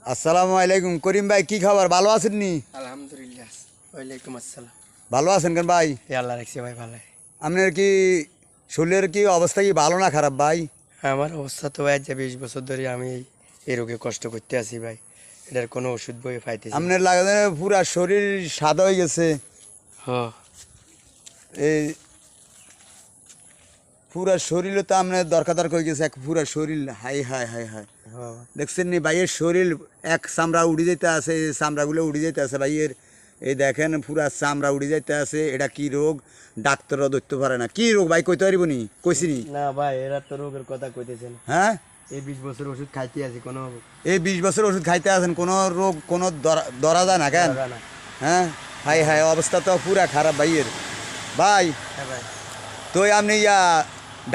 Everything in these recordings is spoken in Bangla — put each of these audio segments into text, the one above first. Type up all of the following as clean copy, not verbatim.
আসসালামু আলাইকুম করিম ভাই, কি খবর? ভালো আছেন নি? আলহামদুলিল্লাহ। ওয়ালাইকুম আসসালাম। ভালো আছেন কেন ভাই? আল্লাহ রাখছে ভাই ভালো। আপনার কি শরীরের কি অবস্থা, কি ভালো না খারাপ ভাই? আমার অবস্থা তো ভাই যে 20 বছর ধরে আমি এই রোগে কষ্ট করতে আছি ভাই। এটার কোনো ওষুধ বই পাইতেছি না। আপনার লাগে পুরা শরীর সাদা হয়ে গেছে, হ্যাঁ এই পুরা শরীরও তো আপনার দরকার হয়ে গেছে, এক পুরা শরীর হাই হাই হাই হাই। হ্যাঁ দেখছেন নি ভাইয়ের শরীর এক চামড়া উড়ে যেতে আছে, এই চামড়াগুলো উড়ে যেতে আছে ভাইয়ের। এই দেখেন পুরা চামড়া উড়ে যেতে আছে। এটা কি রোগ ডাক্তাররা ধরতে পারে না। কি রোগ ভাই কইতে পারিব নি? কইছিনি না ভাই, এরা তো রোগের কথা কইতেছে না। হ্যাঁ, এই 20 বছর ওষুধ খাইতে আছি কোনো এই 20 বছর ওষুধ খাইতে আছেন, কোনো রোগ কোনো ধরা যায় না কেন? জায়গা না। হ্যাঁ হাই হাই, অবস্থা তো পুরা খারাপ ভাইয়ের। ভাই হ্যাঁ ভাই, তো আপনি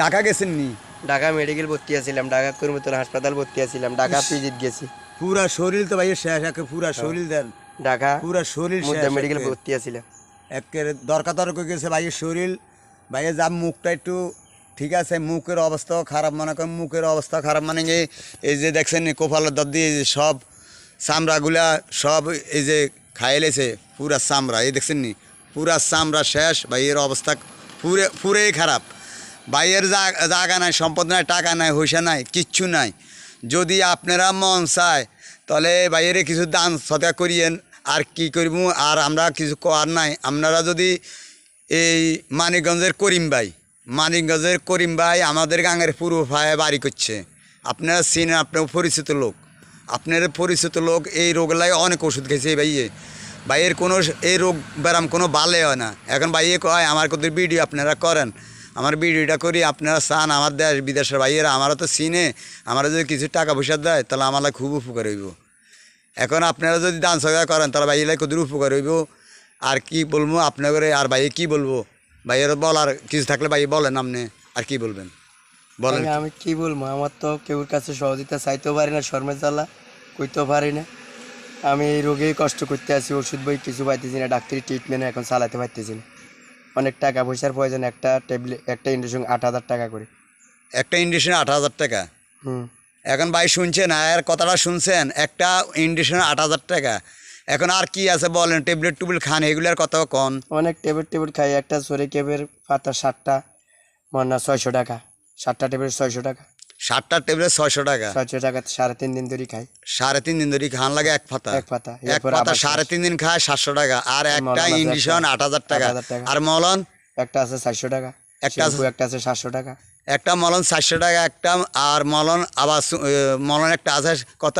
ঢাকা গেছেন নি? ঢাকা মেডিকেল ভর্তি আছিলাম, ঢাকা কর্মীতলা হাসপাতাল ভর্তি আছিলাম, ঢাকা পিজিত গেছি, পুরা শরীর তো ভাইয়ের শেষ, একে পুরা শরীর দেন, ঢাকা পুরা শরীর মুদ্রা শেষ, মেডিকেল ভর্তি আছিলাম। একের দরকার হয়ে গেছে ভাইয়ের শরীর। ভাইয়ের যা মুখটা একটু ঠিক আছে, মুখের অবস্থাও খারাপ, মনে করেন মুখের অবস্থা খারাপ মানে এই যে দেখছেন কপালের দর দিয়ে যে সব চামড়াগুলা সব এই যে খাইলেছে পুরা চামড়া, এই দেখছেন নি পুরা চামড়া শেষ। ভাইয়ের অবস্থা পুরেই খারাপ। ভাইয়ের জায়গা নাই, সম্পদ নাই, টাকা নাই, পয়সা নাই, কিচ্ছু নাই। যদি আপনারা মন চায় তাহলে ভাইয়েরে কিছু দান সদকা করিয়েন, আর কি করব, আর আমরা কিছু করার নাই। আপনারা যদি এই মানিকগঞ্জের করিম ভাই আমাদের গাঙের পূর্ব ভাই বাড়ি করছে, আপনারা চিনেন, আপনার পরিচিত লোক, আপনার পরিচিত লোক। এই রোগলাই অনেক ওষুধ খেয়েছে এই ভাইয়ের কোনো এই রোগ ব্যারাম কোনো ভালো হয় না। এখন ভাইয়ে কয় আমার কত ভিডিও আপনারা করেন, আমার ভিডিওটা করি, আপনারা চান আমার দেশ বিদেশের ভাইয়েরা আমারা তো চিনে, আমরা যদি কিছু টাকা পয়সা দেয় তাহলে আমার খুব উপকার হইব। এখন আপনারা যদি দান সহায়তা করেন তাহলে ভাইয়ের কত উপকার হইব। আর কি বলবো আপনাদের, আর ভাইয়ে কি বলবো? ভাইয়ের বলার কিছু থাকলে ভাই বলেন, আপনি আর কি বলবেন বলেন। আমি কি বলবো, আমার তো কেউর কাছে সহযোগিতা চাইতেও পারি না, শর্মের জ্বালা কইতেও পারি না। আমি এই রোগেই কষ্ট করতে আছি, ওষুধ বই কিছু পাইতেছি না, ডাক্তারি ট্রিটমেন্ট এখন চালাতে পারতেছি না। অনেক টাকা পয়সার প্রয়োজন, একটা ট্যাবলেট একটা ইঞ্জেকশন 8,000 টাকা করে। একটা ইন্ডিশনে 8,000 টাকা। হুম, এখন ভাই শুনছেন, আর কথাটা শুনছেন, একটা ইন্ডিশনে 8,000 টাকা। এখন আর কি আছে বলেন, ট্যাবলেট টুবলেট খান, এগুলোর কথাও কন। অনেক ট্যাবলেট খাই, একটা সরিকেবের পাতা 7টা মনে 600 টাকা, 7টা ট্যাবলেট 600 টাকা, 7টা ট্যাবলেট 600 টাকা। 600 টাকা 3.5 দিন ধরে খাই। 3.5 দিন ধরে খান লাগে এক পাতা, এক পাতা, এক এরপর পাতা আবার 3.5 দিন খায় 700 টাকা। আর একটা মলম আছে ইন্ডিশন একটা, 8,000 টাকা। 8,000 টাকা। আর মলন একটা আছে 400 টাকা, একটা আছে, একটা আছে 700 টাকা। একটা মলন 400 টাকা একটা। আর মলন আবার মলন একটা আছে কত